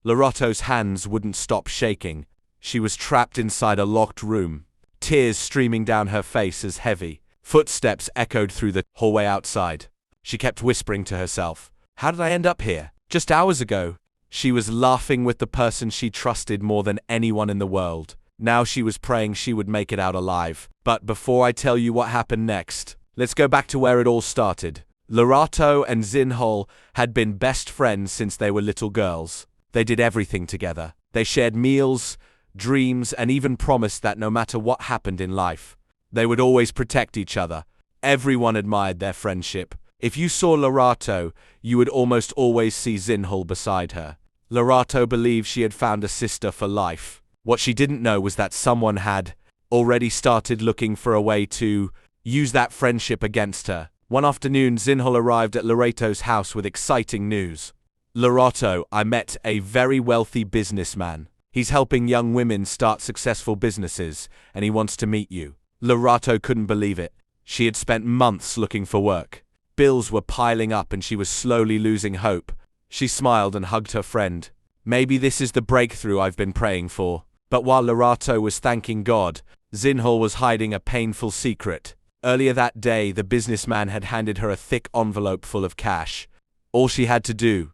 Lorato's hands wouldn't stop shaking. She was trapped inside a locked room, tears streaming down her face as heavy footsteps echoed through the hallway outside. She kept whispering to herself, "How did I end up here? Just hours ago." She was laughing with the person she trusted more than anyone in the world. Now she was praying she would make it out alive. But before I tell you what happened next, let's go back to where it all started. Lorato and Zinhol had been best friends since they were little girls. They did everything together. They shared meals, dreams, and even promised that no matter what happened in life, they would always protect each other. Everyone admired their friendship. If you saw Lorato, you would almost always see Zinhol beside her. Lorato believed she had found a sister for life. What she didn't know was that someone had already started looking for a way to use that friendship against her. One afternoon, Zinhol arrived at Lorato's house with exciting news. "Lorato, I met a very wealthy businessman. He's helping young women start successful businesses, and he wants to meet you." Lorato couldn't believe it. She had spent months looking for work. Bills were piling up and she was slowly losing hope. She smiled and hugged her friend. "Maybe this is the breakthrough I've been praying for." But while Lorato was thanking God, Zinhol was hiding a painful secret. Earlier that day, the businessman had handed her a thick envelope full of cash. All she had to do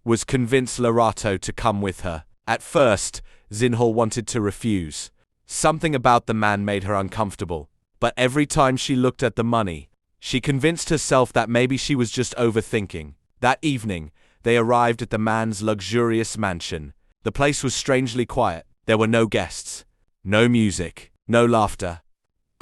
was convince Lorato to come with her. At first, Zinhol wanted to refuse. Something about the man made her uncomfortable. But every time she looked at the money, she convinced herself that maybe she was just overthinking. That evening, they arrived at the man's luxurious mansion. The place was strangely quiet. There were no guests, no music, no laughter,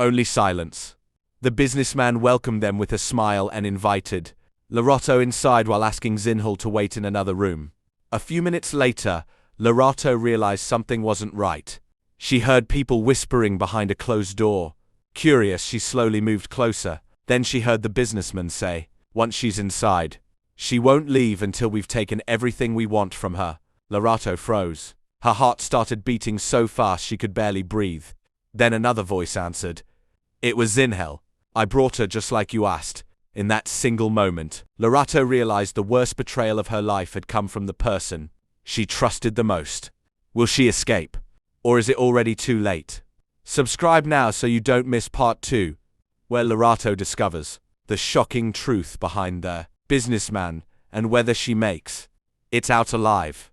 only silence. The businessman welcomed them with a smile and invited Lorato inside while asking Zinhol to wait in another room. A few minutes later, Lorato realized something wasn't right. She heard people whispering behind a closed door. Curious, she slowly moved closer. Then she heard the businessman say, "Once she's inside, she won't leave until we've taken everything we want from her." Lorato froze. Her heart started beating so fast she could barely breathe. Then another voice answered. "It was Zinhol. I brought her just like you asked." In that single moment, Lorato realized the worst betrayal of her life had come from the person she trusted the most. Will she escape? Or is it already too late? Subscribe now so you don't miss part 2, where Lorato discovers the shocking truth behind the businessman and whether she makes it out alive.